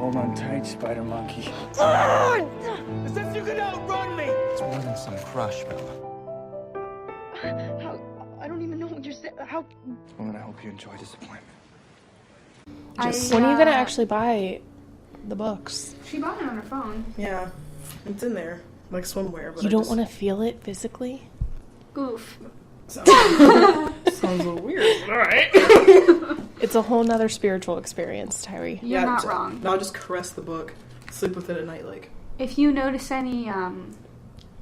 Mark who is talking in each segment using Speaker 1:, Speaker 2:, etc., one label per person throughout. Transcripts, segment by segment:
Speaker 1: Hold on tight, spider monkey.
Speaker 2: As if you could outrun me!
Speaker 1: It's more than some crush, Bella.
Speaker 3: How? I don't even know what you're saying. How?
Speaker 1: It's one that I hope you enjoy disappointment.
Speaker 4: When are you gonna actually buy the books?
Speaker 5: She bought it on her phone.
Speaker 6: Yeah, it's in there, like swimwear. But
Speaker 4: You don't want to feel it physically?
Speaker 5: Oof.
Speaker 6: Sounds a little weird. All right.
Speaker 4: It's a whole nother spiritual experience, Tyree.
Speaker 5: You're not wrong.
Speaker 6: I'll just caress the book, sleep with it at night, like.
Speaker 5: If you notice any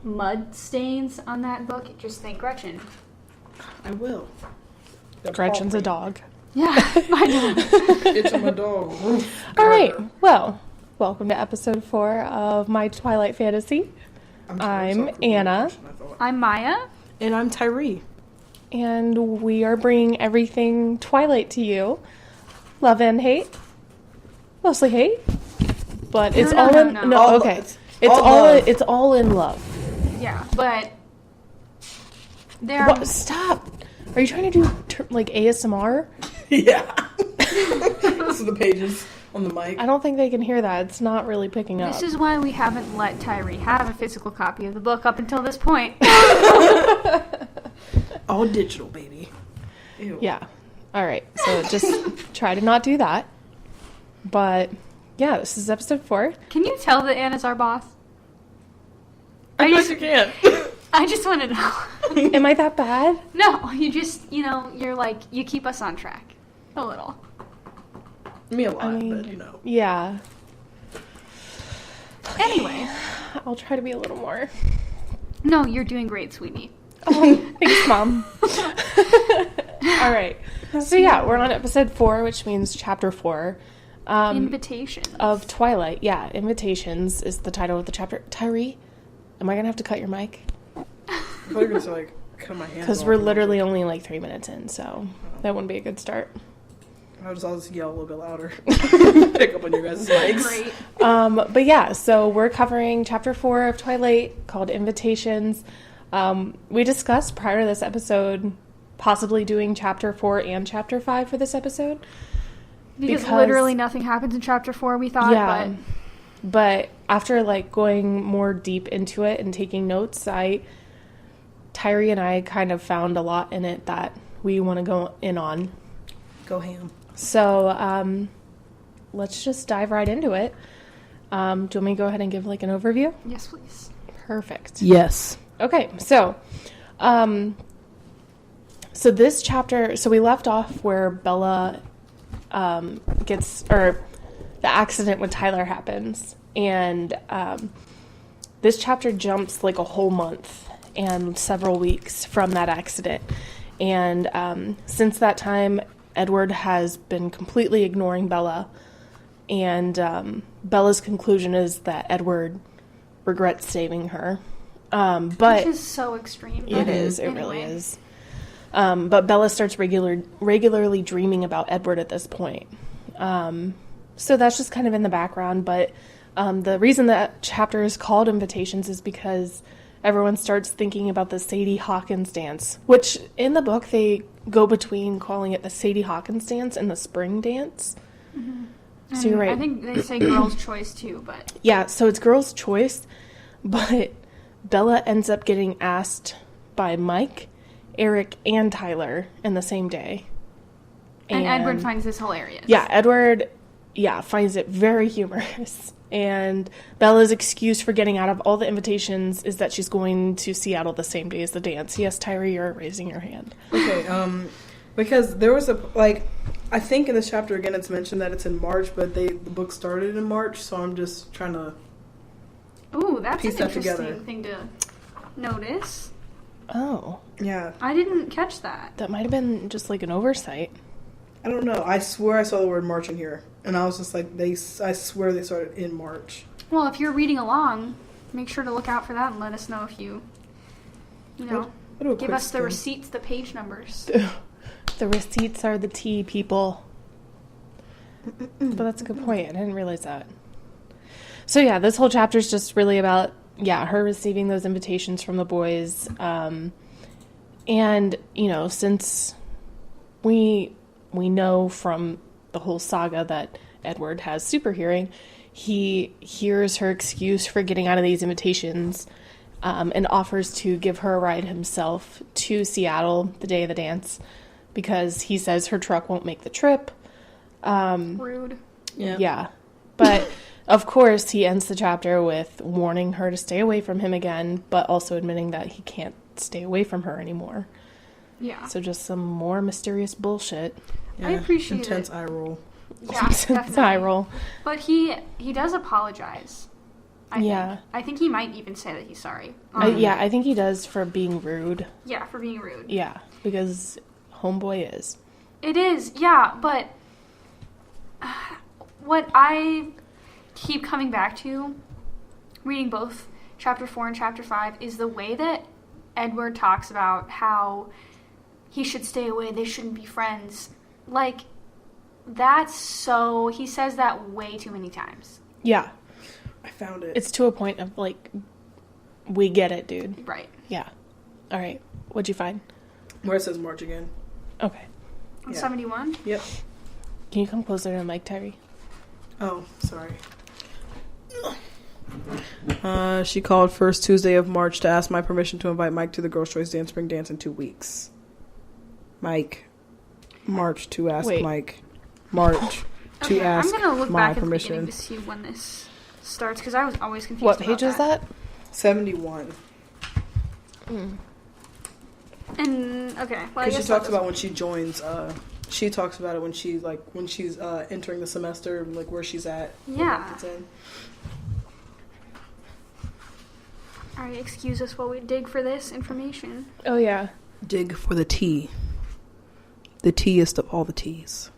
Speaker 5: mud stains on that book, just think Gretchen.
Speaker 6: I will.
Speaker 4: Gretchen's a dog.
Speaker 5: Yeah, I know.
Speaker 6: It's my dog.
Speaker 4: All right. Well, welcome to episode 4 of My Twilight Fantasy. I'm Anna.
Speaker 5: I'm Maya.
Speaker 6: And I'm Tyree.
Speaker 4: And we are bringing everything Twilight to you. Love and hate. Mostly hate. But it's all in... No, okay. It's all in love.
Speaker 5: Yeah, but...
Speaker 4: Stop! Are you trying to do, ASMR?
Speaker 6: Yeah. This is the pages on the mic.
Speaker 4: I don't think they can hear that. It's not really picking up.
Speaker 5: This is why we haven't let Tyree have a physical copy of the book up until this point.
Speaker 6: All digital, baby. Ew.
Speaker 4: Yeah. All right. So just try to not do that. But, yeah, this is episode 4.
Speaker 5: Can you tell that Anna's our boss?
Speaker 6: I guess you can.
Speaker 5: I just want to know.
Speaker 4: Am I that bad?
Speaker 5: No, you just, you're like, you keep us on track. A little.
Speaker 6: Me a lot, but
Speaker 4: Yeah.
Speaker 5: Anyway.
Speaker 4: I'll try to be a little more.
Speaker 5: No, you're doing great, sweetie.
Speaker 4: Oh, thanks, Mom. All right. So, yeah, we're on episode 4, which means chapter 4.
Speaker 5: Invitations.
Speaker 4: Of Twilight. Yeah, Invitations is the title of the chapter. Tyree, am I going to have to cut your mic?
Speaker 6: I thought you were going to cut my hands off.
Speaker 4: Because we're literally only 3 minutes in, so that wouldn't be a good start.
Speaker 6: I'll just yell a little bit louder. Pick up on your guys' mics.
Speaker 5: Great.
Speaker 4: But yeah, so we're covering chapter 4 of Twilight called Invitations. We discussed prior to this episode possibly doing chapter 4 and chapter 5 for this episode.
Speaker 5: Because literally nothing happens in chapter 4, we thought.
Speaker 4: Yeah, but after going more deep into it and taking notes, Tyree and I kind of found a lot in it that we want to go in on.
Speaker 6: Go ham.
Speaker 4: So, let's just dive right into it. Do you want me to go ahead and give an overview?
Speaker 5: Yes, please.
Speaker 4: Perfect.
Speaker 6: Yes.
Speaker 4: Okay, so this chapter, so we left off where Bella the accident with Tyler happens, and this chapter jumps a whole month and several weeks from that accident, and since that time, Edward has been completely ignoring Bella, and Bella's conclusion is that Edward regrets saving her. But
Speaker 5: which is so extreme.
Speaker 4: It is. It really is. But Bella starts regularly dreaming about Edward at this point. So that's just kind of in the background. But the reason that chapter is called Invitations is because everyone starts thinking about the Sadie Hawkins dance, which in the book they go between calling it the Sadie Hawkins dance and the spring dance.
Speaker 5: Mm-hmm.
Speaker 4: So you're right.
Speaker 5: I think they say girl's choice too, but...
Speaker 4: Yeah, so it's girl's choice, but Bella ends up getting asked by Mike, Eric, and Tyler in the same day.
Speaker 5: And Edward finds this hilarious.
Speaker 4: Yeah, Edward, finds it very humorous. And Bella's excuse for getting out of all the invitations is that she's going to Seattle the same day as the dance. Yes, Tyree, you're raising your hand.
Speaker 6: Okay, because there was I think in this chapter, again, it's mentioned that it's in March, but the book started in March, so I'm just trying to
Speaker 5: Ooh, that's
Speaker 6: piece
Speaker 5: an
Speaker 6: that
Speaker 5: interesting
Speaker 6: together.
Speaker 5: thing to notice.
Speaker 4: Oh.
Speaker 6: Yeah.
Speaker 5: I didn't catch that.
Speaker 4: That might have been just an oversight.
Speaker 6: I don't know. I swear I saw the word March in here. And I was just I swear they started in March.
Speaker 5: Well, if you're reading along, make sure to look out for that and let us know if you give us the receipts, the page numbers.
Speaker 4: The receipts are the tea, people. But that's a good point. I didn't realize that. So yeah, this whole chapter is just really about, her receiving those invitations from the boys. And, since we know from the whole saga that Edward has super hearing, he hears her excuse for getting out of these invitations, and offers to give her a ride himself to Seattle the day of the dance because he says her truck won't make the trip.
Speaker 5: Rude.
Speaker 4: Yeah. But of course he ends the chapter with warning her to stay away from him again, but also admitting that he can't stay away from her anymore.
Speaker 5: Yeah.
Speaker 4: So just some more mysterious bullshit.
Speaker 6: Yeah,
Speaker 5: I appreciate
Speaker 6: intense
Speaker 5: it.
Speaker 6: eye roll.
Speaker 5: Yeah,
Speaker 4: Intense
Speaker 5: definitely.
Speaker 4: eye roll.
Speaker 5: But he does apologize. I
Speaker 4: Yeah.
Speaker 5: think. I think he might even say that he's sorry.
Speaker 4: Yeah, I think he does for being rude.
Speaker 5: Yeah, for being rude.
Speaker 4: Yeah, because homeboy is.
Speaker 5: It is, yeah, but what I keep coming back to, reading both Chapter 4 and Chapter 5, is the way that Edward talks about how he should stay away, they shouldn't be friends. Like, that's so... He says that way too many times.
Speaker 4: Yeah.
Speaker 6: I found it.
Speaker 4: It's to a point of, like, we get it, dude.
Speaker 5: Right.
Speaker 4: Yeah. All right. What'd you find?
Speaker 6: Where it says March again.
Speaker 4: Okay.
Speaker 5: On
Speaker 6: Yeah.
Speaker 5: 71?
Speaker 6: Yep.
Speaker 4: Can you come closer to the mic, Tyree?
Speaker 6: Oh, sorry. She called first Tuesday of March to ask my permission to invite Mike to the Girls' Choice Dance Spring Dance in 2 weeks. Mike. March to ask
Speaker 4: Wait.
Speaker 6: Mike. March to
Speaker 5: Okay,
Speaker 6: ask
Speaker 5: I'm gonna look
Speaker 6: my
Speaker 5: back at the beginning
Speaker 6: permission.
Speaker 5: to see when this starts, because I was always confused
Speaker 4: What
Speaker 5: about
Speaker 4: page is that?
Speaker 6: 71.
Speaker 5: And, okay, well, I
Speaker 6: Because she
Speaker 5: guess
Speaker 6: talks about when she joins, she talks about it when she's entering the semester, like where she's at.
Speaker 5: Yeah.
Speaker 6: It's in.
Speaker 5: Alright, excuse us while we dig for this information.
Speaker 4: Oh, yeah.
Speaker 6: Dig for the the teaest of all the teas.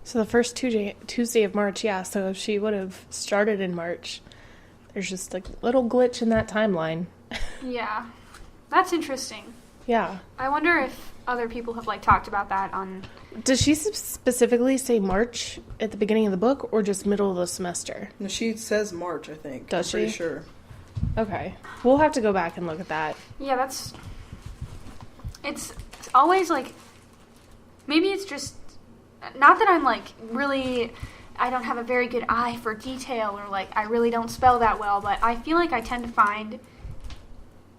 Speaker 4: So the first Tuesday of March, yeah. So if she would have started in March, there's just a little glitch in that timeline.
Speaker 5: Yeah. That's interesting.
Speaker 4: Yeah.
Speaker 5: I wonder if other people have, like, talked about that on...
Speaker 4: Does she specifically say March at the beginning of the book or just middle of the semester?
Speaker 6: No, she says March, I think.
Speaker 4: Does
Speaker 6: I'm pretty
Speaker 4: she?
Speaker 6: sure.
Speaker 4: Okay. We'll have to go back and look at that.
Speaker 5: Yeah, that's... It's always, like... Maybe it's just... Not that I'm, like, really... I don't have a very good eye for detail or, like, I really don't spell that well, but I feel like I tend to find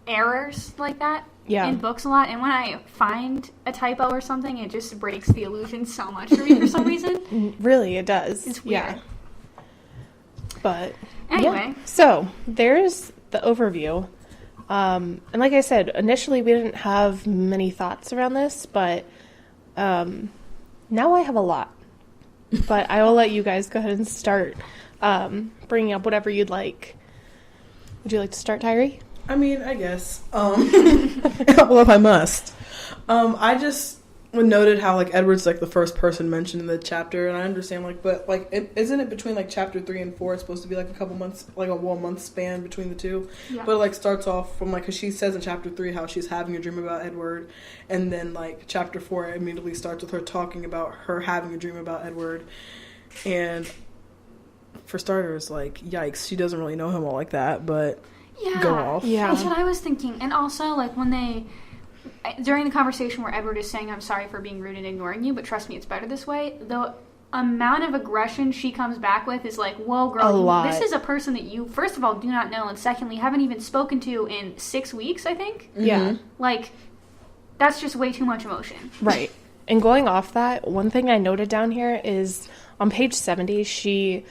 Speaker 5: errors like that in books a lot, and when I find a typo or something, it just breaks the illusion so much for me for some reason.
Speaker 4: Really, it does.
Speaker 5: It's weird.
Speaker 4: Yeah. But
Speaker 5: Anyway.
Speaker 4: yeah. So there's the overview. And like I said, initially we didn't have many thoughts around this, but now I have a lot. But I will let you guys go ahead and start bringing up whatever you'd like. Would you like to start, Tyree?
Speaker 6: I mean, I guess. Well, if I must. I just noted how, like, Edward's, like, the first person mentioned in the chapter, and I understand, like, but, like, isn't it between, like, chapter 3 and 4, it's supposed to be, like, a couple months, like, a 1 month span between the two?
Speaker 5: Yeah.
Speaker 6: But it, like, starts off from, like, because she says in chapter 3 how she's having a dream about Edward, and then, like, chapter 4 immediately starts with her talking about her having a dream about Edward, and for starters, like, yikes, she doesn't really know him all like that, but...
Speaker 5: Yeah.
Speaker 6: Go off.
Speaker 4: Yeah.
Speaker 5: That's what I was thinking. And also, like, when they... During the conversation where Edward is saying, I'm sorry for being rude and ignoring you, but trust me, it's better this way, the amount of aggression she comes back with is like, whoa, girl, this is a person that you, first of all, do not know, and secondly, haven't even spoken to in 6 weeks, I think.
Speaker 4: Yeah.
Speaker 5: Like, that's just way too much emotion.
Speaker 4: Right. And going off that, one thing I noted down here is on page 70, she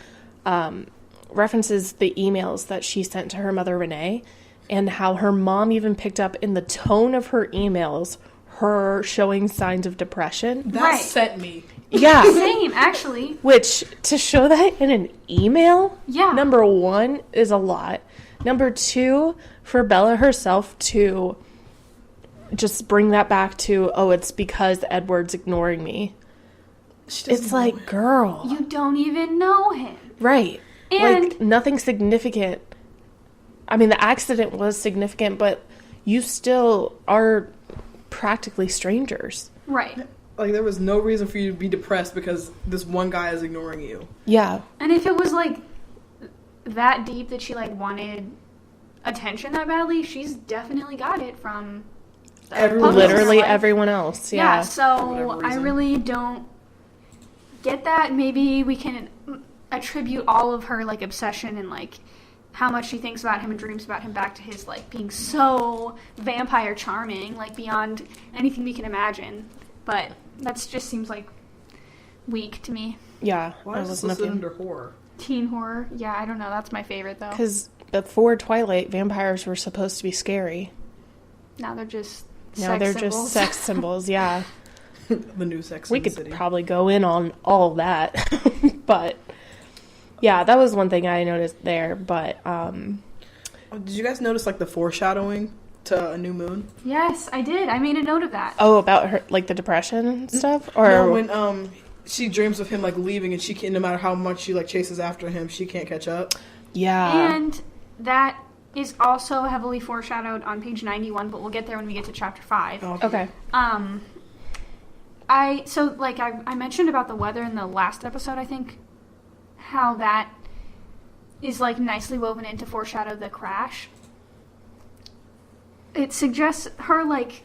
Speaker 4: references the emails that she sent to her mother, Renee, and how her mom even picked up in the tone of her emails her showing signs of depression.
Speaker 6: That
Speaker 5: Right.
Speaker 6: sent me.
Speaker 4: Yeah.
Speaker 5: Same, actually.
Speaker 4: Which, to show that in an email,
Speaker 5: Yeah.
Speaker 4: number one, is a lot. Number two, for Bella herself to just bring that back to, oh, it's because Edward's ignoring me. It's like, girl.
Speaker 5: You don't even know him.
Speaker 4: Right.
Speaker 5: And-
Speaker 4: like, nothing significant. I mean, the accident was significant, but you still are practically strangers.
Speaker 5: Right.
Speaker 6: Like, there was no reason for you to be depressed because this one guy is ignoring you.
Speaker 4: Yeah.
Speaker 5: And if it was, like, that deep that she, like, wanted attention that badly, she's definitely got it from
Speaker 6: Everyone
Speaker 5: public
Speaker 4: Literally
Speaker 5: life.
Speaker 4: everyone else.
Speaker 5: Yeah,
Speaker 4: Yeah.
Speaker 5: so
Speaker 6: whatever
Speaker 5: I
Speaker 6: reason.
Speaker 5: really don't get that. Maybe we can... attribute all of her, like, obsession and, like, how much she thinks about him and dreams about him back to his, like, being so vampire charming, like, beyond anything we can imagine. But that just seems, like, weak to me.
Speaker 4: Yeah.
Speaker 6: Why is this listed under horror?
Speaker 5: Teen horror? Yeah, I don't know. That's my favorite, though.
Speaker 4: Because before Twilight, vampires were supposed to be scary.
Speaker 5: Now they're just
Speaker 4: just sex symbols, yeah.
Speaker 6: The new Sex
Speaker 4: We
Speaker 6: in the
Speaker 4: could
Speaker 6: City.
Speaker 4: probably go in on all of that. But, yeah, that was one thing I noticed there. But,
Speaker 6: Did you guys notice, like, the foreshadowing to A New Moon?
Speaker 5: Yes, I did. I made a note of that.
Speaker 4: oh, about her, like, the depression and stuff? Or
Speaker 6: No, when she dreams of him, like, leaving, and she can't, no matter how much she, like, chases after him, she can't catch up.
Speaker 4: Yeah.
Speaker 5: And that is also heavily foreshadowed on page 91, but we'll get there when we get to chapter 5.
Speaker 4: Okay.
Speaker 5: I mentioned about the weather in the last episode, I think, how that is, like, nicely woven in to foreshadow the crash. It suggests her, like,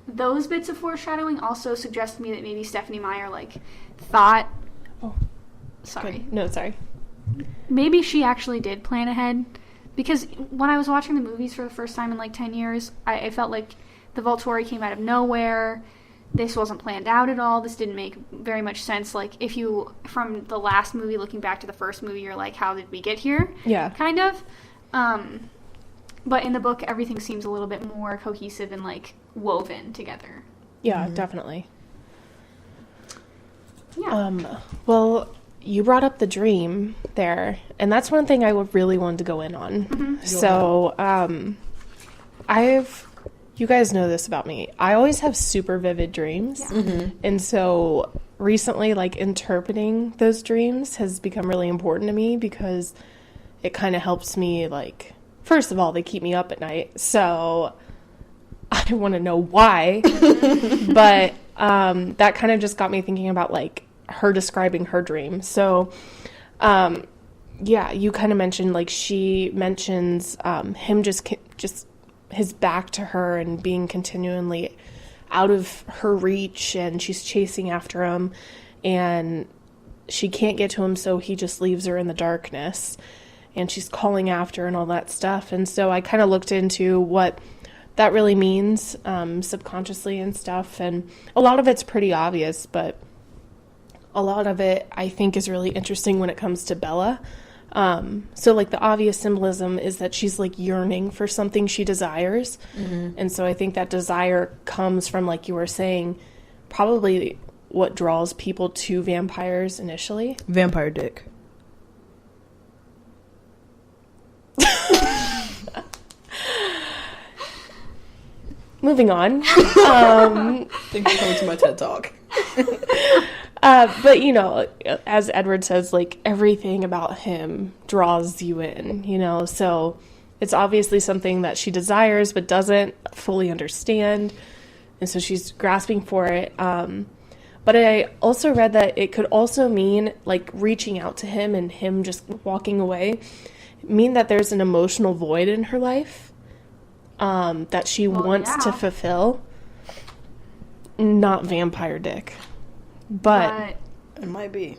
Speaker 5: those bits of foreshadowing also suggest to me that maybe Stephanie Meyer, like, thought...
Speaker 4: Oh.
Speaker 5: Sorry.
Speaker 4: Good. No, sorry.
Speaker 5: Maybe she actually did plan ahead. Because when I was watching the movies for the first time in, like, 10 years, I felt like the Volturi came out of nowhere. This wasn't planned out at all. This didn't make very much sense. Like, if you, from the last movie, looking back to the first movie, you're like, how did we get here?
Speaker 4: Yeah.
Speaker 5: Kind of. But in the book, everything seems a little bit more cohesive and, like, woven together.
Speaker 4: Yeah, definitely.
Speaker 5: Yeah.
Speaker 4: Well, you brought up the dream there, and that's one thing I really wanted to go in on.
Speaker 5: Mm-hmm.
Speaker 4: So, you guys know this about me. I always have super vivid dreams.
Speaker 5: Yeah.
Speaker 4: And so recently, like, interpreting those dreams has become really important to me because it kind of helps me, like, first of all, they keep me up at night. So I want to know why. But that kind of just got me thinking about, like, her describing her dream. So, yeah, you kind of mentioned, like, she mentions him just his back to her and being continually out of her reach, and she's chasing after him, and she can't get to him, so he just leaves her in the darkness, and she's calling after and all that stuff. And so I kind of looked into what that really means subconsciously and stuff, and a lot of it's pretty obvious, but a lot of it I think is really interesting when it comes to Bella. So, like, the obvious symbolism is that she's, like, yearning for something she desires. Mm-hmm. And so I think that desire comes from, like you were saying, probably what draws people to vampires initially.
Speaker 6: Vampire dick.
Speaker 4: Moving on.
Speaker 6: Thank you for coming to my TED Talk.
Speaker 4: But, you know, as Edward says, like, everything about him draws you in, you know, so it's obviously something that she desires but doesn't fully understand, and so she's grasping for it. But I also read that it could also mean, like, reaching out to him and him just walking away, mean that there's an emotional void in her life that she wants to fulfill. Not vampire dick. But
Speaker 6: it might be.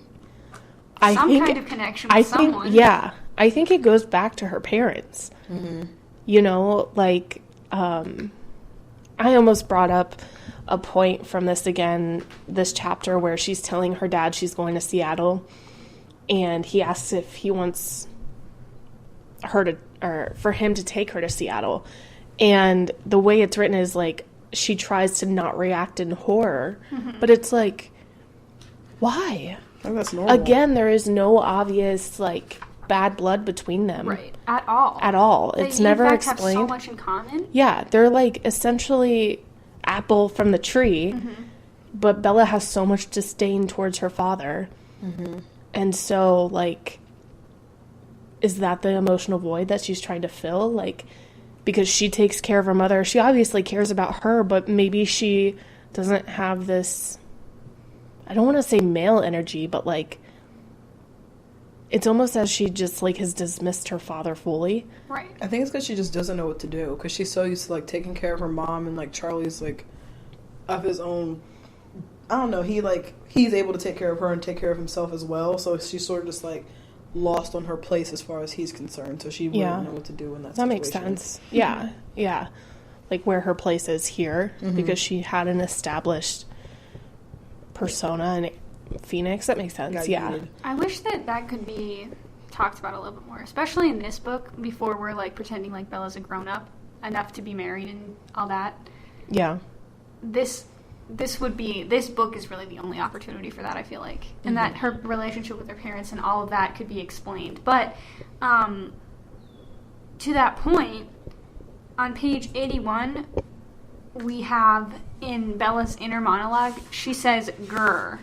Speaker 4: I think
Speaker 5: kind of connection with someone.
Speaker 4: Yeah. I think it goes back to her parents. Mm-hmm. You know, like, I almost brought up a point from this chapter where she's telling her dad she's going to Seattle, and he asks if he wants for him to take her to Seattle. And the way it's written is, like, she tries to not react in horror, but it's like, why?
Speaker 6: I think that's normal.
Speaker 4: Again, there is no obvious, like, bad blood between them.
Speaker 5: Right. At all.
Speaker 4: At all. It's never
Speaker 5: in fact
Speaker 4: explained.
Speaker 5: Have so much in common.
Speaker 4: Yeah, they're, like, essentially apple from the tree, but Bella has so much disdain towards her father. Mm-hmm. And so, like, is that the emotional void that she's trying to fill? Like, because she takes care of her mother. She obviously cares about her, but maybe she doesn't have this, I don't want to say male energy, but, like, it's almost as she just, like, has dismissed her father fully.
Speaker 5: Right.
Speaker 6: I think it's because she just doesn't know what to do. Because she's so used to, like, taking care of her mom, and, like, Charlie's, like, of his own I don't know, he's able to take care of her and take care of himself as well. So she's sort of just like lost on her place as far as he's concerned. So she wouldn't know what to do in that situation.
Speaker 4: That makes sense. Yeah, yeah. Like where her place is here because she had an established persona in Phoenix. That makes sense. Yeah.
Speaker 5: I wish that could be talked about a little bit more, especially in this book before we're like pretending like Bella's a grown up enough to be married and all that.
Speaker 4: Yeah.
Speaker 5: This book is really the only opportunity for that, I feel like. And that her relationship with her parents and all of that could be explained. But to that point, on page 81, we have in Bella's inner monologue, she says "grr."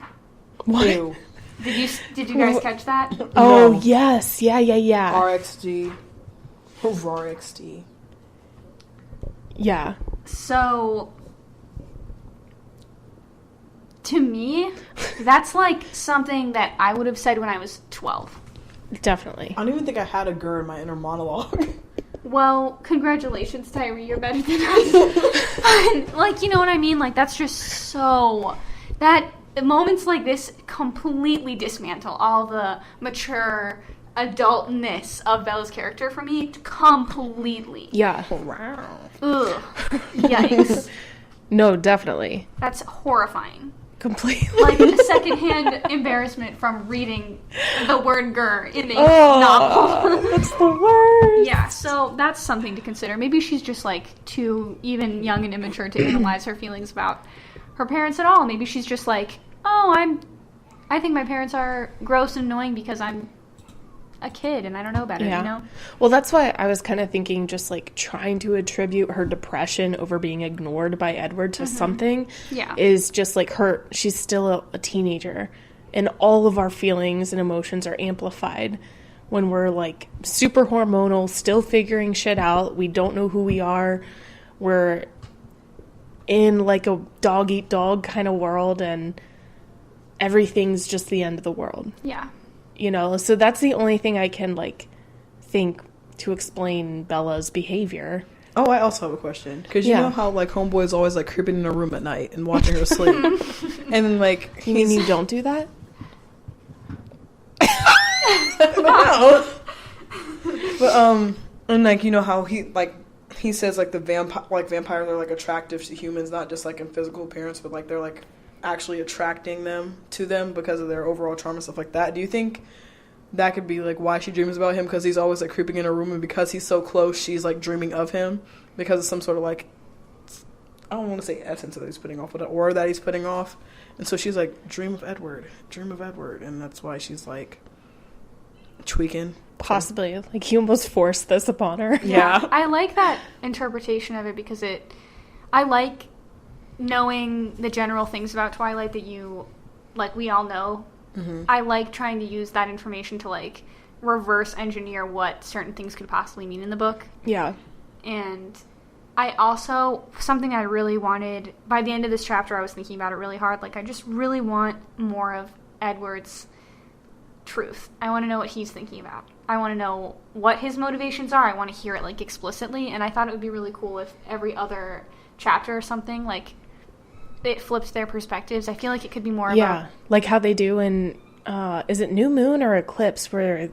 Speaker 4: What?
Speaker 6: Ew.
Speaker 5: Did you guys catch that?
Speaker 4: Oh,
Speaker 6: No.
Speaker 4: yes. Yeah.
Speaker 6: RXD. RXD.
Speaker 4: Yeah.
Speaker 5: So, to me, that's like something that I would have said when I was 12.
Speaker 4: Definitely.
Speaker 6: I don't even think I had a girl in my inner monologue.
Speaker 5: Well, congratulations, Tyree. You're better than us. Like, you know what I mean? Like, that's just so... That moments like this completely dismantle all the mature adultness of Bella's character for me. Completely.
Speaker 4: Yeah.
Speaker 5: Ugh. Yikes.
Speaker 4: No, definitely.
Speaker 5: That's horrifying.
Speaker 4: Completely.
Speaker 5: Like a secondhand embarrassment from reading the word "grr" in a novel.
Speaker 4: That's the worst.
Speaker 5: Yeah, so that's something to consider. Maybe she's just like too even young and immature to analyze her feelings about her parents at all. Maybe she's just like, I think my parents are gross and annoying because I'm a kid and I don't know better, you know?
Speaker 4: Well, that's why I was kind of thinking just like trying to attribute her depression over being ignored by Edward to something is just like she's still a teenager and all of our feelings and emotions are amplified when we're like super hormonal, still figuring shit out. We don't know who we are. We're in like a dog eat dog kind of world and everything's just the end of the world.
Speaker 5: Yeah.
Speaker 4: You know, so that's the only thing I can, like, think to explain Bella's behavior.
Speaker 6: Oh, I also have a question. Because you know how, like, homeboy's always, like, creeping in her room at night and watching her sleep. And then, like...
Speaker 4: You mean you don't do that?
Speaker 6: No. But, and, like, you know how he says, like, vampires are, like, attractive to humans, not just, like, in physical appearance, but, like, they're, like... actually attracting them to them because of their overall charm and stuff like that. Do you think that could be like why she dreams about him, because he's always like creeping in her room, and because he's so close she's like dreaming of him because of some sort of like, I don't want to say essence that he's putting off, but an aura that he's putting off, and so she's like dream of Edward, and that's why she's like tweaking.
Speaker 4: Possibly. Like he almost forced this upon her.
Speaker 5: Yeah. I like that interpretation of it because I like knowing the general things about Twilight that we all know. I like trying to use that information to like reverse engineer what certain things could possibly mean in the book.
Speaker 4: Yeah.
Speaker 5: And I also, something I really wanted, by the end of this chapter I was thinking about it really hard, like I just really want more of Edward's truth. I want to know what he's thinking about. I want to know what his motivations are. I want to hear it like explicitly, and I thought it would be really cool if every other chapter or something like it flips their perspectives. I feel like it could be more about...
Speaker 4: like how they do in, is it New Moon or Eclipse where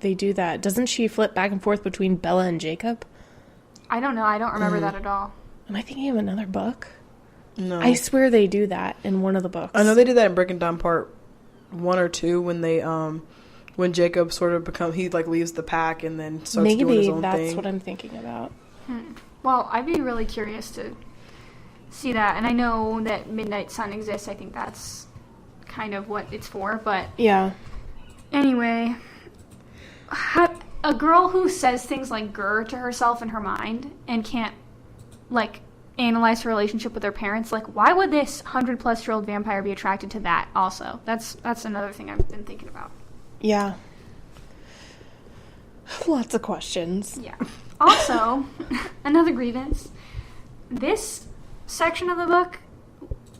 Speaker 4: they do that? Doesn't she flip back and forth between Bella and Jacob?
Speaker 5: I don't know. I don't remember that at all.
Speaker 4: Am I thinking of another book?
Speaker 6: No.
Speaker 4: I swear they do that in one of the books.
Speaker 6: I know they did that in Breaking Down Part 1 or 2 when they, when Jacob sort of he like leaves the pack and then starts doing his own thing.
Speaker 4: Maybe that's what I'm thinking about.
Speaker 5: Well, I'd be really curious to see that, and I know that Midnight Sun exists. I think that's kind of what it's for, but
Speaker 4: yeah.
Speaker 5: Anyway, a girl who says things like "grr" to herself in her mind and can't like analyze her relationship with her parents, like why would this 100-plus-year-old vampire be attracted to that? Also, that's another thing I've been thinking about.
Speaker 4: Yeah. Lots of questions.
Speaker 5: Yeah. Also, another grievance. This section of the book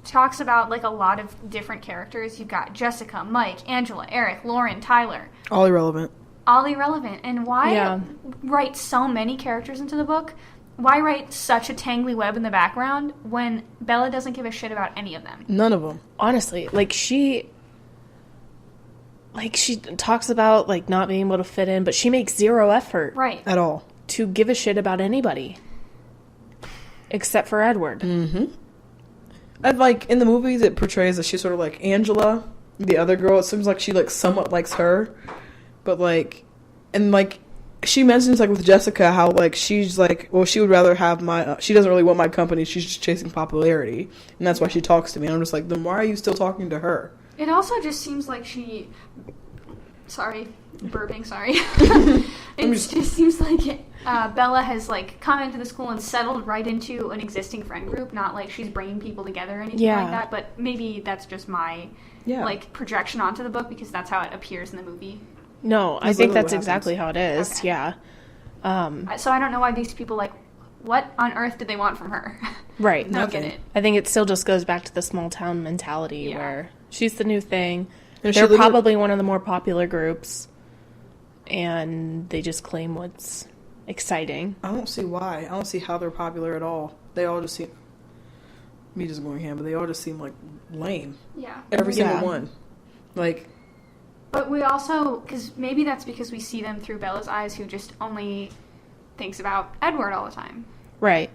Speaker 5: talks about like a lot of different characters. You've got Jessica, Mike, Angela, Eric, Lauren, Tyler.
Speaker 6: All irrelevant.
Speaker 5: And why write so many characters into the book why write such a tangly web in the background when Bella doesn't give a shit about any of them?
Speaker 6: None of them.
Speaker 4: Honestly, she talks about, like, not being able to fit in, but she makes zero effort.
Speaker 5: Right.
Speaker 6: At all.
Speaker 4: To give a shit about anybody. Except for Edward.
Speaker 6: Mm-hmm. And, like, in the movies, it portrays that she's sort of like Angela, the other girl. It seems like she, like, somewhat likes her. But, like, and, like, she mentions, like, with Jessica, how, like, she's, like, well, she would rather have my, she doesn't really want my company. She's just chasing popularity. And that's why she talks to me. And I'm just like, then why are you still talking to her?
Speaker 5: It also just seems like she... Sorry. Burping, sorry. It just seems like Bella has, like, come into the school and settled right into an existing friend group. Not like she's bringing people together or anything like that. But maybe that's just my, like, projection onto the book because that's how it appears in the movie.
Speaker 4: No, I think that's exactly how it is. Okay. Yeah.
Speaker 5: So I don't know why these people, like, what on earth did they want from her?
Speaker 4: Right.
Speaker 5: I don't get it.
Speaker 4: I think it still just goes back to the small town mentality where she's the new thing.
Speaker 6: And
Speaker 4: they're probably one of the more popular groups. And they just claim what's exciting.
Speaker 6: I don't see why. I don't see how they're popular at all. They all just seem... Me just going ham, but they all just seem, like, lame.
Speaker 5: Yeah.
Speaker 6: Every single one. Like...
Speaker 5: But we also... Because maybe that's because we see them through Bella's eyes, who just only thinks about Edward all the time.
Speaker 4: Right.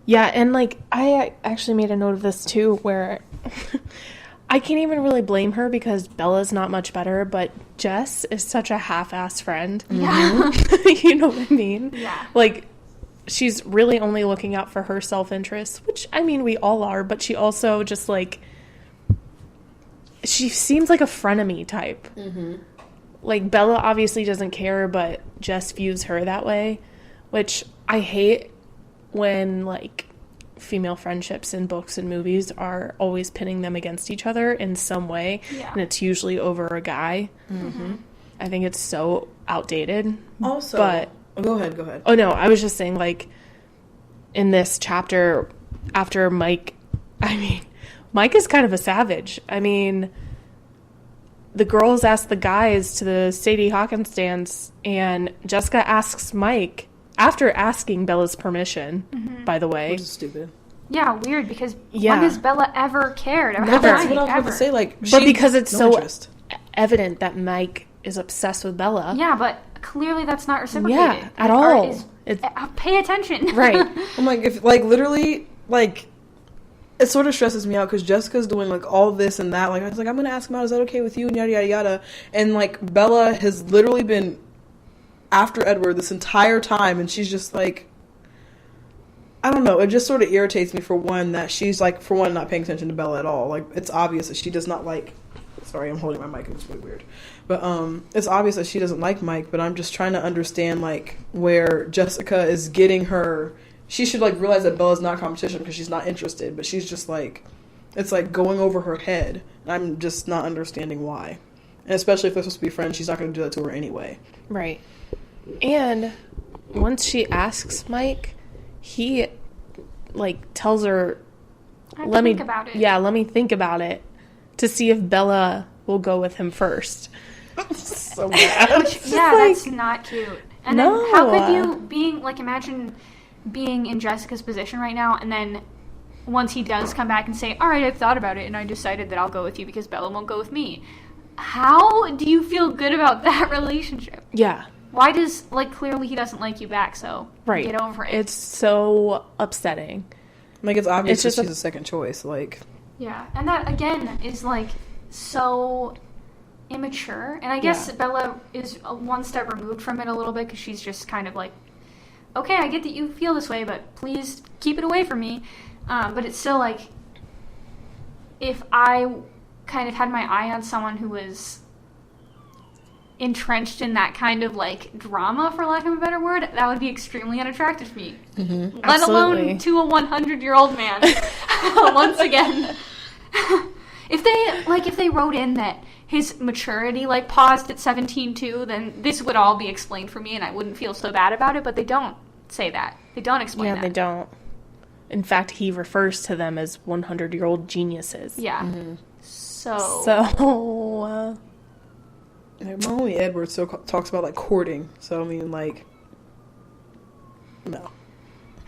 Speaker 4: Yeah, and, like, I actually made a note of this, too, where... I can't even really blame her because Bella's not much better, but Jess is such a half-ass friend.
Speaker 5: Yeah.
Speaker 4: You know what I mean?
Speaker 5: Yeah.
Speaker 4: Like, she's really only looking out for her self-interest, which, I mean, we all are, but she also just, like, she seems like a frenemy type. Mm-hmm. Like, Bella obviously doesn't care, but Jess views her that way, which I hate when, like, female friendships in books and movies are always pitting them against each other in some way, and it's usually over a guy. Mm-hmm. I think it's so outdated.
Speaker 6: Also,
Speaker 4: but
Speaker 6: go ahead.
Speaker 4: Oh no, I was just saying, like, in this chapter, after Mike is kind of a savage. I mean, the girls ask the guys to the Sadie Hawkins dance, and Jessica asks Mike, after asking Bella's permission, by the way.
Speaker 6: Which is stupid.
Speaker 5: Yeah, weird, because when has Bella ever cared?
Speaker 6: That's what I was about to say. Like,
Speaker 4: but because it's evident that Mike is obsessed with Bella.
Speaker 5: Yeah, but clearly that's not reciprocated.
Speaker 4: Yeah, at all.
Speaker 5: Pay attention.
Speaker 4: Right.
Speaker 6: I'm like, if, like, literally, like, it sort of stresses me out because Jessica's doing, like, all this and that. Like, I was like, I'm going to ask him out, is that okay with you? And yada, yada, yada. And, like, Bella has literally been after Edward this entire time, and she's just like, I don't know, it just sort of irritates me, for one, that she's, like, for one, not paying attention to Bella at all. Like, it's obvious that she does not like, sorry, I'm holding my mic and it's really weird, but it's obvious that she doesn't like Mike, but I'm just trying to understand, like, where Jessica is getting her, she should, like, realize that Bella's not competition because she's not interested, but she's just, like, it's, like, going over her head, and I'm just not understanding why. And especially if they're supposed to be friends, she's not going to do that to her anyway.
Speaker 4: Right. And once she asks Mike, he, like, tells her, let me think about it. Yeah, let me think about it to see if Bella will go with him first.
Speaker 6: So bad.
Speaker 5: That's not cute. And then how could you, imagine being in Jessica's position right now, and then once he does come back and say, all right, I've thought about it, and I decided that I'll go with you because Bella won't go with me. How do you feel good about that relationship?
Speaker 4: Yeah.
Speaker 5: Why does, like, clearly he doesn't like you back, so get over it.
Speaker 4: It's so upsetting.
Speaker 6: Like, it's obvious that she's a second choice, like.
Speaker 5: Yeah, and that, again, is, like, so immature. And I guess Bella is one step removed from it a little bit, because she's just kind of like, okay, I get that you feel this way, but please keep it away from me. But it's still, like, if I kind of had my eye on someone who was entrenched in that kind of, like, drama, for lack of a better word, that would be extremely unattractive to me. Mm-hmm. Let alone to a 100-year-old man. Once again. If they wrote in that his maturity, like, paused at 17 too, then this would all be explained for me and I wouldn't feel so bad about it, but they don't say that. They don't explain that.
Speaker 4: Yeah, they don't. In fact, he refers to them as 100-year-old geniuses.
Speaker 5: Yeah. Mm-hmm. So
Speaker 6: only Edward talks about, like, courting. So, I mean, like, no.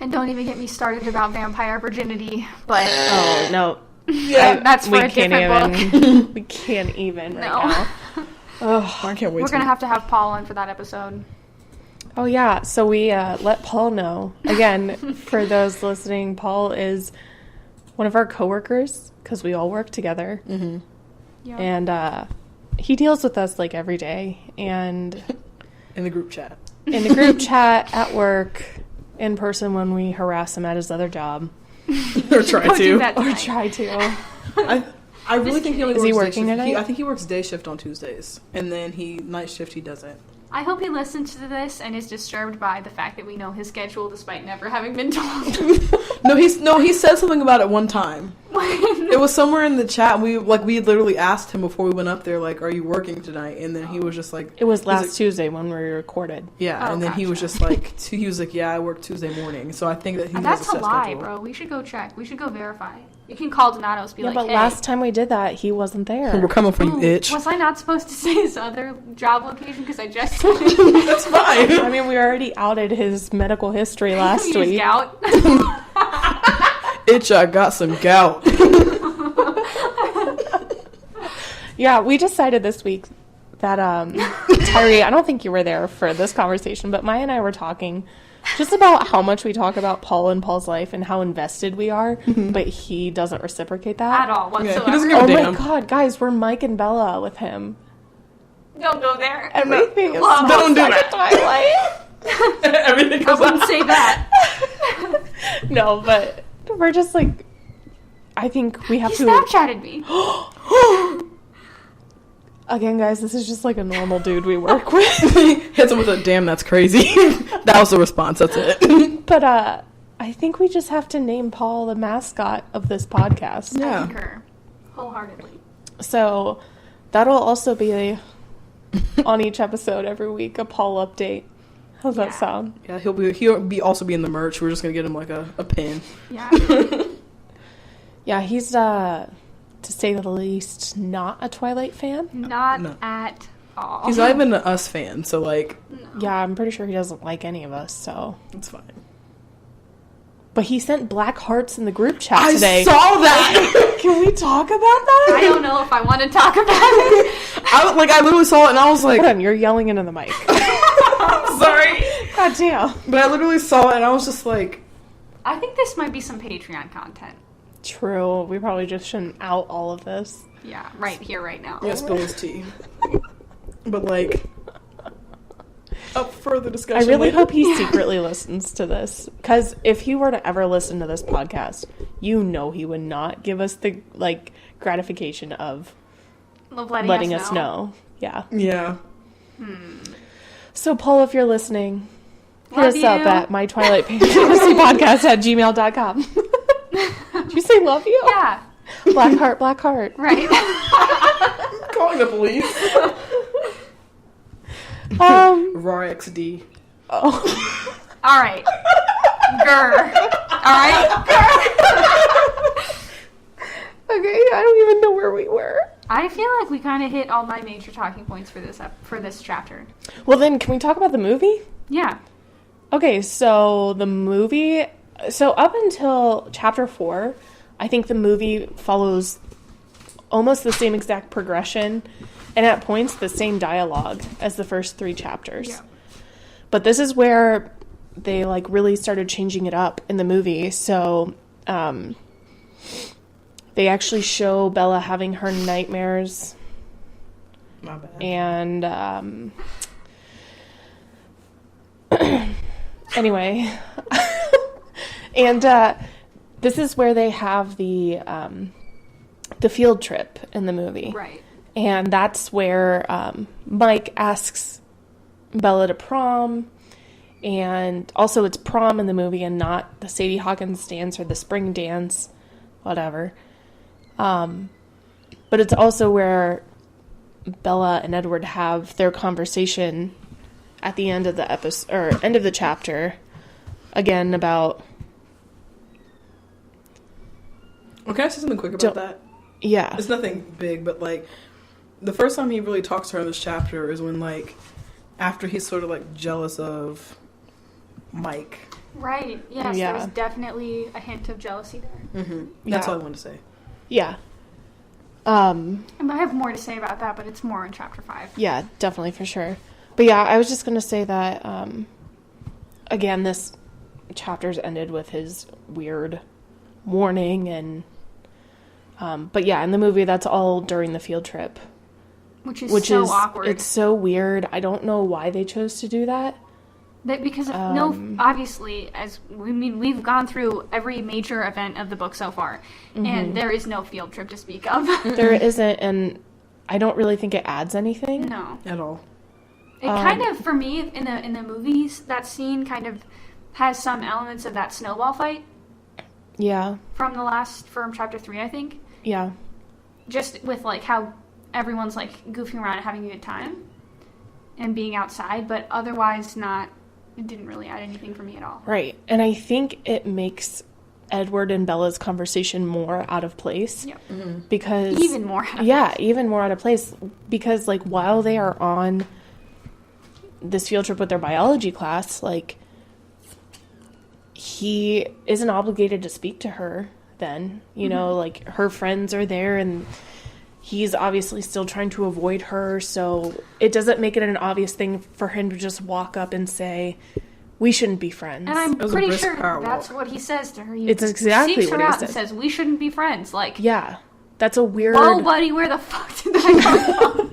Speaker 5: And don't even get me started about vampire virginity. But
Speaker 4: Oh, no.
Speaker 5: that's for
Speaker 4: We
Speaker 5: a
Speaker 4: can't
Speaker 5: different
Speaker 4: even.
Speaker 5: book.
Speaker 4: We can't even right
Speaker 5: No.
Speaker 4: now.
Speaker 6: I can't wait.
Speaker 5: We're going to have Paul on for that episode.
Speaker 4: Oh, yeah. So we let Paul know. Again, for those listening, Paul is one of our coworkers because we all work together.
Speaker 6: Mm-hmm.
Speaker 5: Yeah.
Speaker 4: And he deals with us like every day. And
Speaker 6: In the group chat.
Speaker 4: in the group chat, at work, in person when we harass him at his other job.
Speaker 6: Or try
Speaker 5: Go do
Speaker 6: to.
Speaker 5: that
Speaker 4: Or
Speaker 5: tonight.
Speaker 4: try to.
Speaker 6: I really think he only
Speaker 4: Is
Speaker 6: works
Speaker 4: he
Speaker 6: day
Speaker 4: working
Speaker 6: shift.
Speaker 4: tonight?
Speaker 6: I think he works day shift on Tuesdays. And then night shift he doesn't.
Speaker 5: I hope he listens to this and is disturbed by the fact that we know his schedule despite never having been told.
Speaker 6: No, he said something about it one time. It was somewhere in the chat. We literally asked him before we went up there, like, "Are you working tonight?" And then he was just like,
Speaker 4: It was last Tuesday when we recorded.
Speaker 6: "Yeah."
Speaker 5: Oh,
Speaker 6: and then he was
Speaker 5: gotcha.
Speaker 6: just like, he was like, "Yeah, I work Tuesday morning." So I think that he has
Speaker 5: That's
Speaker 6: a
Speaker 5: a
Speaker 6: set
Speaker 5: lie,
Speaker 6: schedule.
Speaker 5: bro. We should go check. We should go verify. You can call Donatos, be
Speaker 4: Yeah,
Speaker 5: like,
Speaker 4: but
Speaker 5: hey,
Speaker 4: last time we did that, he wasn't there.
Speaker 6: We're coming for you,
Speaker 5: ooh,
Speaker 6: itch.
Speaker 5: was I not supposed to say his other job location because I just
Speaker 6: That's fine.
Speaker 4: I mean, we already outed his medical history last
Speaker 5: He's
Speaker 4: week.
Speaker 5: gout.
Speaker 6: Itch, I got some gout.
Speaker 4: Yeah, we decided this week that Tyree, I don't think you were there for this conversation, but Maya and I were talking just about how much we talk about Paul and Paul's life and how invested we are, but he doesn't reciprocate that
Speaker 5: At all whatsoever.
Speaker 6: he doesn't give a
Speaker 4: Oh
Speaker 6: damn.
Speaker 4: my god, guys, we're Mike and Bella with him.
Speaker 5: Don't go there.
Speaker 4: Everything is
Speaker 5: Love.
Speaker 6: Don't do that.
Speaker 4: Twilight.
Speaker 6: Everything
Speaker 5: I
Speaker 6: goes
Speaker 5: wouldn't
Speaker 6: on.
Speaker 5: say that.
Speaker 4: No, but we're just like, I think we have
Speaker 5: He
Speaker 4: to.
Speaker 5: Snapchatted me.
Speaker 4: Again, guys, this is just like a normal dude we work with.
Speaker 6: Hits him with a damn, that's crazy. That was the response. That's it.
Speaker 4: But I think we just have to name Paul the mascot of this podcast.
Speaker 5: I
Speaker 6: Yeah.
Speaker 5: concur. Wholeheartedly.
Speaker 4: So that'll also be on each episode every week, a Paul update. How's that
Speaker 5: Yeah.
Speaker 4: sound?
Speaker 6: Yeah, he'll also be in the merch. We're just gonna get him like a pin.
Speaker 5: Yeah.
Speaker 4: Yeah, he's to say the least, not a Twilight fan.
Speaker 5: Not
Speaker 6: No.
Speaker 5: at all.
Speaker 6: He's not even an Us fan, so like,
Speaker 4: Yeah, I'm pretty sure he doesn't like any of us, so.
Speaker 6: it's fine.
Speaker 4: But he sent black hearts in the group chat today.
Speaker 6: I saw that.
Speaker 4: Can we talk about that?
Speaker 5: I don't know if I want to talk about it.
Speaker 6: I literally saw it and I was like,
Speaker 4: Hold on, you're yelling into the mic.
Speaker 6: sorry.
Speaker 4: God damn.
Speaker 6: But I literally saw it and I was just like,
Speaker 5: I think this might be some Patreon content.
Speaker 4: True. We probably just shouldn't out all of this.
Speaker 5: Yeah, right here, right now.
Speaker 6: yeah, spill his tea. But like, up for the
Speaker 4: I
Speaker 6: discussion.
Speaker 4: really
Speaker 6: later.
Speaker 4: hope he secretly listens to this. Because if he were to ever listen to this podcast, you know he would not give us the, like, gratification of
Speaker 5: Love
Speaker 4: letting us know. Yeah.
Speaker 6: Yeah.
Speaker 4: So, Paul, if you're listening, hit
Speaker 5: Love
Speaker 4: us up
Speaker 5: you.
Speaker 4: at mytwilightfantasypodcast@gmail.com. Did you say love you?
Speaker 5: Yeah,
Speaker 4: Black heart, black heart.
Speaker 5: right.
Speaker 6: Calling the police. RAR XD.
Speaker 4: Oh.
Speaker 5: All right. Grr. All right.
Speaker 4: Okay, I don't even know where we were.
Speaker 5: I feel like we kind of hit all my major talking points for this chapter.
Speaker 4: Well, then, can we talk about the movie?
Speaker 5: Yeah.
Speaker 4: Okay, so the movie... So up until chapter 4, I think the movie follows almost the same exact progression, and at points the same dialogue as the first 3 chapters.
Speaker 5: Yeah.
Speaker 4: But this is where they, like, really started changing it up in the movie. So, they actually show Bella having her nightmares.
Speaker 6: My bad.
Speaker 4: And, anyway. And, this is where they have the field trip in the movie.
Speaker 5: Right.
Speaker 4: And that's where, Mike asks Bella to prom. And also it's prom in the movie and not the Sadie Hawkins dance or the spring dance, whatever. But it's also where Bella and Edward have their conversation at the end of the episode, or end of the chapter, again about...
Speaker 6: Well, can I say something quick about that?
Speaker 4: Yeah.
Speaker 6: It's nothing big, but like, the first time he really talks to her in this chapter is when, like, after he's sort of like jealous of Mike,
Speaker 5: Right. Yes,
Speaker 4: Yeah.
Speaker 5: there was definitely a hint of jealousy there.
Speaker 6: That's
Speaker 4: Yeah.
Speaker 6: all I wanted to say.
Speaker 4: Yeah.
Speaker 5: And I have more to say about that, but it's more in chapter 5.
Speaker 4: Yeah, definitely, for sure. But yeah, I was just going to say that, again, this chapter's ended with his weird warning and, but yeah, in the movie, that's all during the field trip.
Speaker 5: Which is so awkward.
Speaker 4: It's so weird. I don't know why they chose to do that.
Speaker 5: Because obviously, we've gone through every major event of the book so far, and there is no field trip to speak of.
Speaker 4: There isn't, and I don't really think it adds anything.
Speaker 5: No.
Speaker 6: At all.
Speaker 5: It kind of, for me, in the movies, that scene kind of has some elements of that snowball fight.
Speaker 4: Yeah.
Speaker 5: From chapter 3, I think.
Speaker 4: Yeah.
Speaker 5: Just with, like, how everyone's, like, goofing around and having a good time. And being outside, but otherwise it didn't really add anything for me at all.
Speaker 4: Right. And I think it makes Edward and Bella's conversation more out of place.
Speaker 5: Yep.
Speaker 4: Because...
Speaker 5: Even more out of
Speaker 4: place. Even more out of place. Because, like, while they are on this field trip with their biology class, like, he isn't obligated to speak to her then. You know, like, her friends are there and he's obviously still trying to avoid her, so it doesn't make it an obvious thing for him to just walk up and say, we shouldn't be friends.
Speaker 5: And I'm pretty sure that's what he says to her.
Speaker 4: It's exactly
Speaker 5: seeks
Speaker 4: what
Speaker 5: her
Speaker 4: he
Speaker 5: out
Speaker 4: says.
Speaker 5: And says, we shouldn't be friends. Like,
Speaker 4: yeah, that's a weird...
Speaker 5: whoa, buddy, where the fuck did that come from?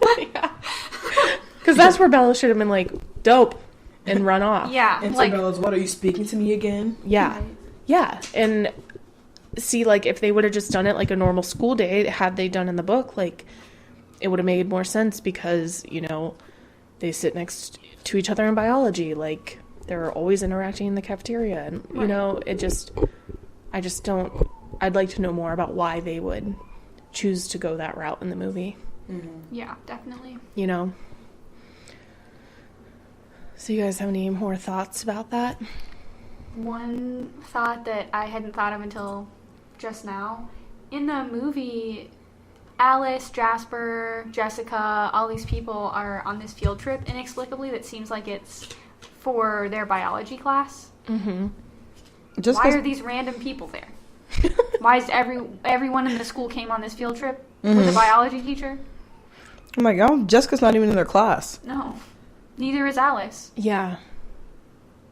Speaker 4: Because that's where Bella should have been like, dope, and run off.
Speaker 5: Yeah.
Speaker 6: And
Speaker 5: like,
Speaker 6: Bella's, what, are you speaking to me again?
Speaker 4: Yeah.
Speaker 5: Right.
Speaker 4: Yeah, and... See, like, if they would have just done it like a normal school day, had they done in the book, like, it would have made more sense because, you know, they sit next to each other in biology. Like, they're always interacting in the cafeteria. And, you know, I just don't... I'd like to know more about why they would choose to go that route in the movie.
Speaker 5: Yeah, definitely.
Speaker 4: You know? So you guys have any more thoughts about that?
Speaker 5: One thought that I hadn't thought of until just now. In the movie, Alice, Jasper, Jessica, all these people are on this field trip inexplicably that seems like it's for their biology class.
Speaker 4: Mm-hmm.
Speaker 5: Why are these random people there? Why is everyone in the school came on this field trip with a biology teacher?
Speaker 6: Oh my god, Jessica's not even in their class.
Speaker 5: No. Neither is Alice.
Speaker 4: Yeah.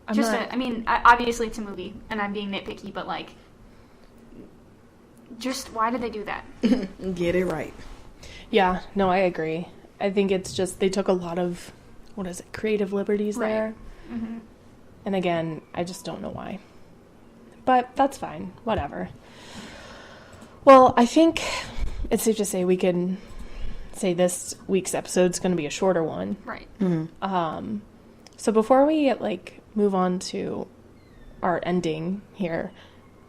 Speaker 5: Obviously it's a movie, and I'm being nitpicky, but, like, just why did they do that?
Speaker 6: Get it right.
Speaker 4: Yeah, no, I agree. I think it's just they took a lot of, creative liberties there.
Speaker 5: Mm-hmm.
Speaker 4: And again, I just don't know why. But that's fine. Whatever. Well, I think it's safe to say we can say this week's episode's going to be a shorter one.
Speaker 5: Right.
Speaker 6: Mm-hmm.
Speaker 4: So before we, move on to our ending here,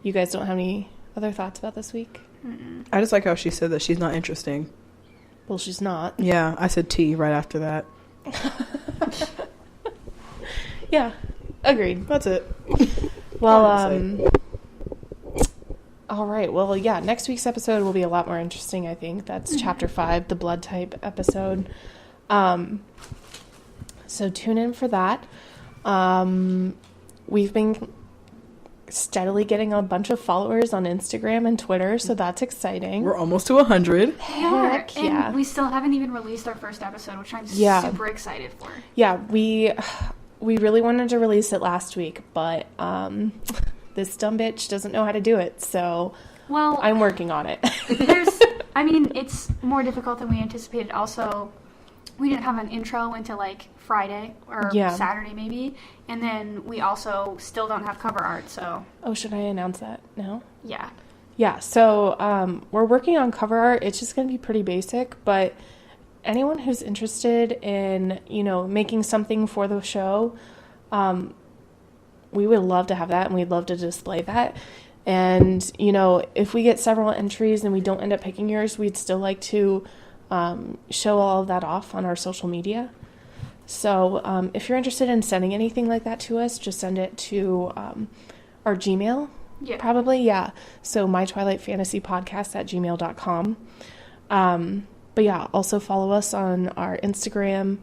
Speaker 4: you guys don't have any other thoughts about this week?
Speaker 5: Mm-mm.
Speaker 6: I just like how she said that she's not interesting.
Speaker 4: Well, she's not.
Speaker 6: Yeah, I said T right after that.
Speaker 4: Yeah, agreed.
Speaker 6: That's it.
Speaker 4: Well, all right. Well, yeah, next week's episode will be a lot more interesting, I think. That's chapter 5, the blood type episode. So tune in for that. We've been steadily getting a bunch of followers on Instagram and Twitter, so that's exciting.
Speaker 6: We're almost to 100.
Speaker 4: Heck yeah.
Speaker 5: And we still haven't even released our first episode, which I'm super excited for.
Speaker 4: Yeah, we really wanted to release it last week, but this dumb bitch doesn't know how to do it, so I'm working on it.
Speaker 5: It's more difficult than we anticipated. Also, we didn't have an intro until Friday or Saturday maybe, and then we also still don't have cover art. So
Speaker 4: should I announce that now?
Speaker 5: Yeah.
Speaker 4: So we're working on cover art. It's just going to be pretty basic, but anyone who's interested in making something for the show, we would love to have that, and we'd love to display that. And if we get several entries and we don't end up picking yours, we'd still like to show all of that off on our social media. So if you're interested in sending anything like that to us, just send it to our Gmail.
Speaker 5: Yeah.
Speaker 4: Probably, yeah. So mytwilightfantasypodcast@gmail.com. But yeah, also follow us on our Instagram.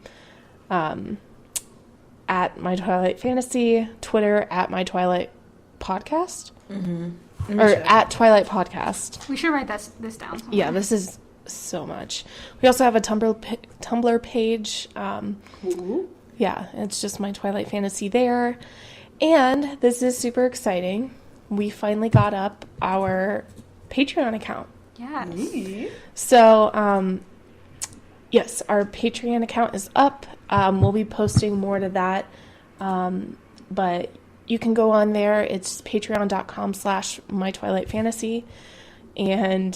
Speaker 4: at My Twilight Fantasy, Twitter at My Twilight Podcast, or at Twilight Podcast.
Speaker 5: We should write this down somewhere.
Speaker 4: Yeah, this is so much. We also have a Tumblr page. Yeah, it's just My Twilight Fantasy there. And this is super exciting. We finally got up our Patreon account.
Speaker 5: Yes.
Speaker 4: So, yes, our Patreon account is up. We'll be posting more to that. But you can go on there. It's patreon.com/mytwilightfantasy. And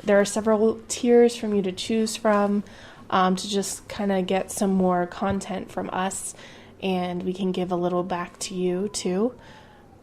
Speaker 4: there are several tiers from you to choose from, to just kind of get some more content from us. And we can give a little back to you, too.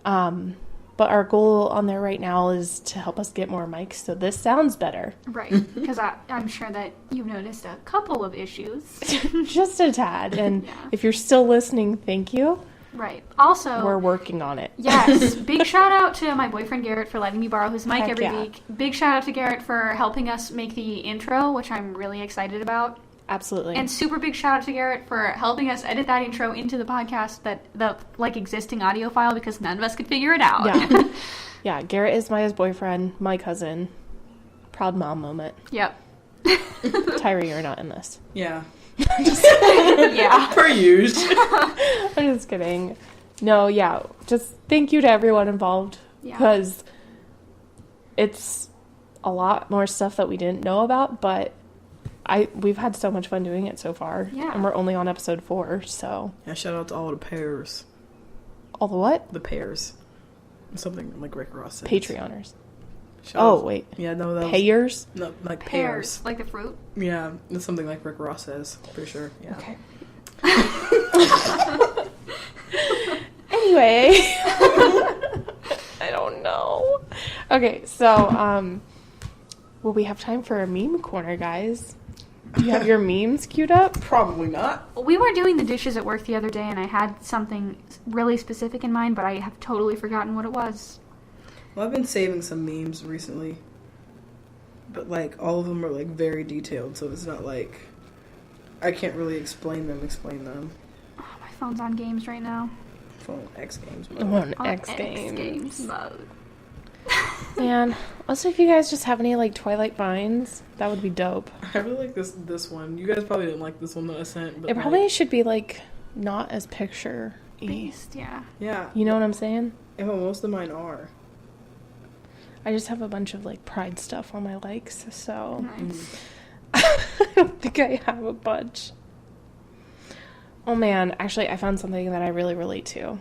Speaker 4: But our goal on there right now is to help us get more mics so this sounds better.
Speaker 5: Right, because I'm sure that you've noticed a couple of issues.
Speaker 4: Just a tad. And if you're still listening, thank you.
Speaker 5: Right. Also,
Speaker 4: we're working on it.
Speaker 5: Yes. Big shout out to my boyfriend Garrett for letting me borrow his mic every
Speaker 4: yeah.
Speaker 5: week. Big shout out to Garrett for helping us make the intro, which I'm really excited about.
Speaker 4: Absolutely.
Speaker 5: And super big shout out to Garrett for helping us edit that intro into the podcast, the existing audio file, because none of us could figure it out.
Speaker 4: Yeah. Yeah, Garrett is Maya's boyfriend, my cousin. Proud mom moment.
Speaker 5: Yep.
Speaker 4: Tyree, you're not in this.
Speaker 6: Yeah.
Speaker 5: Yeah.
Speaker 6: Per usual.
Speaker 4: I'm just kidding. No, yeah. Just thank you to everyone involved. Because it's a lot more stuff that we didn't know about, but we've had so much fun doing it so far.
Speaker 5: Yeah.
Speaker 4: And we're only on episode 4, so.
Speaker 6: Yeah, shout out to all the pairs.
Speaker 4: All the what?
Speaker 6: The pairs. Something like Rick Ross says.
Speaker 4: Patreoners.
Speaker 6: Shout out.
Speaker 4: Wait.
Speaker 6: Yeah, no, that was...
Speaker 4: Payers?
Speaker 6: No, like
Speaker 5: Pears.
Speaker 6: pears.
Speaker 5: Like the fruit?
Speaker 6: Yeah, that's something like Rick Ross says. Pretty sure, yeah.
Speaker 4: Okay. Anyway. I don't know. Okay, so, will we have time for a meme corner, guys? Do you have your memes queued up?
Speaker 6: Probably not.
Speaker 5: We were doing the dishes at work the other day, and I had something really specific in mind, but I have totally forgotten what it was.
Speaker 6: Well, I've been saving some memes recently. But, like, all of them are, like, very detailed, so it's not like... I can't really explain them.
Speaker 5: Oh, my phone's on games right now.
Speaker 6: Phone X Games mode.
Speaker 4: I'm on
Speaker 5: On
Speaker 4: X Games.
Speaker 5: mode.
Speaker 4: Man, also if you guys just have any, like, Twilight vines, that would be dope.
Speaker 6: I really like this one. You guys probably didn't like this one that I sent. But
Speaker 4: It probably should be, like, not as picture-y.
Speaker 5: Based, yeah.
Speaker 6: Yeah.
Speaker 4: You know what I'm saying?
Speaker 6: Yeah, well, most of mine are.
Speaker 4: I just have a bunch of, like, Pride stuff on my likes, so...
Speaker 5: Nice.
Speaker 4: I don't think I have a bunch. Oh, man. Actually, I found something that I really relate to.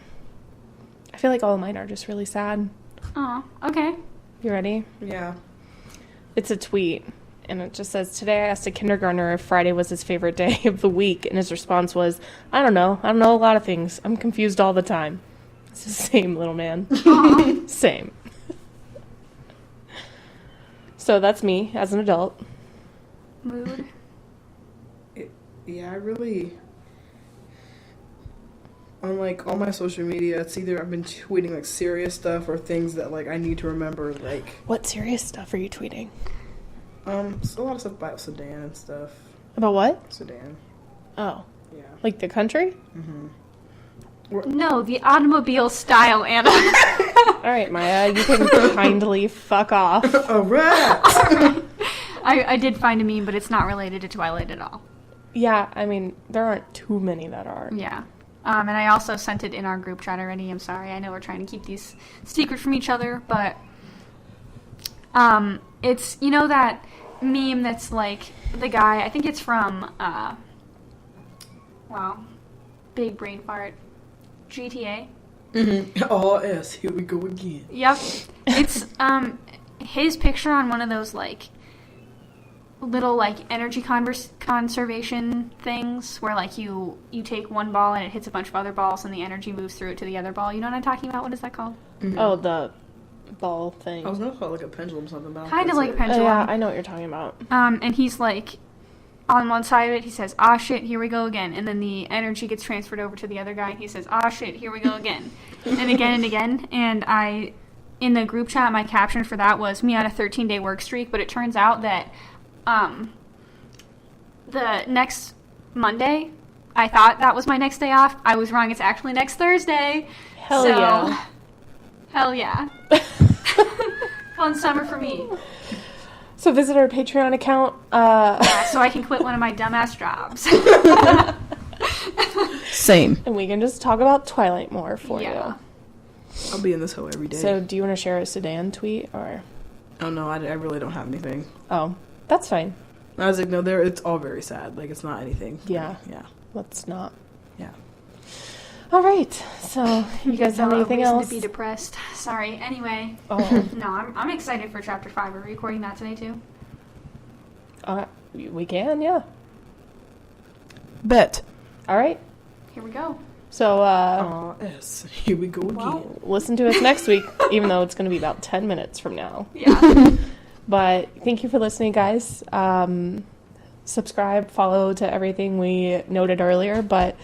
Speaker 4: I feel like all of mine are just really sad.
Speaker 5: Oh, okay.
Speaker 4: You ready?
Speaker 6: Yeah.
Speaker 4: It's a tweet, and it just says, "Today I asked a kindergartner if Friday was his favorite day of the week, and his response was, I don't know a lot of things. I'm confused all the time." It's the same, little man. Same. So that's me as an adult.
Speaker 5: Mood.
Speaker 6: Yeah, I really... On, like, all my social media, it's either I've been tweeting, like, serious stuff or things that, like, I need to remember, like...
Speaker 4: What serious stuff are you tweeting?
Speaker 6: It's a lot of stuff about Sudan and stuff.
Speaker 4: About what?
Speaker 6: Sudan.
Speaker 4: Oh.
Speaker 6: Yeah.
Speaker 4: Like the country?
Speaker 5: No, the automobile style, Anna.
Speaker 4: All right, Maya, you can kindly fuck off.
Speaker 6: A rat!
Speaker 5: I did find a meme, but it's not related to Twilight at all.
Speaker 4: Yeah, I mean, there aren't too many that are.
Speaker 5: Yeah. And I also sent it in our group chat already. I'm sorry. I know we're trying to keep these secret from each other, but it's, you know, that meme that's like the guy, I think it's from, wow, big brain fart, GTA.
Speaker 6: Mm-hmm. Oh, yes, here we go again.
Speaker 5: Yep. It's his picture on one of those, like, little, like, energy conservation things where, like, you take one ball and it hits a bunch of other balls and the energy moves through it to the other ball. You know what I'm talking about? What is that called?
Speaker 6: Mm-hmm.
Speaker 4: Oh, the ball thing.
Speaker 6: I was going to call it, like, a pendulum or something. But
Speaker 5: Kind of like a
Speaker 4: Oh,
Speaker 5: pendulum.
Speaker 4: yeah, I know what you're talking about.
Speaker 5: And he's, like, on one side of it, he says, "Ah, shit, here we go again." And then the energy gets transferred over to the other guy, and he says, "Ah, shit, here we go again." And again and again. And in the group chat, my caption for that was me on a 13-day work streak, but it turns out that the next Monday, I thought that was my next day off. I was wrong. It's actually next Thursday.
Speaker 4: Hell yeah.
Speaker 5: Hell yeah. Fun summer for me.
Speaker 4: So visit our Patreon account.
Speaker 5: Yeah, so I can quit one of my dumbass jobs.
Speaker 6: Same.
Speaker 4: And we can just talk about Twilight more for you.
Speaker 6: I'll be in this hoe every day.
Speaker 4: So do you want to share a Sedan tweet or?
Speaker 6: Oh no, I really don't have anything.
Speaker 4: Oh, that's fine.
Speaker 6: I was like, no, it's all very sad. Like, it's not anything.
Speaker 4: Yeah.
Speaker 6: Yeah.
Speaker 4: Let's not.
Speaker 6: Yeah.
Speaker 4: All right. So you guys have anything else?
Speaker 5: To be depressed. Sorry. Anyway.
Speaker 4: Oh.
Speaker 5: No, I'm excited for chapter 5. Are we recording that today too?
Speaker 4: We can, yeah.
Speaker 6: Bet.
Speaker 4: All right.
Speaker 5: Here we go.
Speaker 4: So,
Speaker 6: yes. Here we go again.
Speaker 4: listen to us next week, even though it's going to be about 10 minutes from now.
Speaker 5: Yeah.
Speaker 4: But thank you for listening, guys. Subscribe, follow to everything we noted earlier. But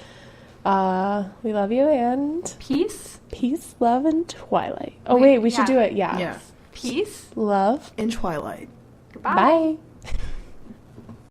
Speaker 4: we love you and
Speaker 5: Peace.
Speaker 4: Peace, love, and Twilight. Oh, wait, we should do it. Yeah.
Speaker 6: Yeah.
Speaker 5: Peace.
Speaker 4: Love.
Speaker 6: In Twilight.
Speaker 5: Goodbye.
Speaker 4: Bye.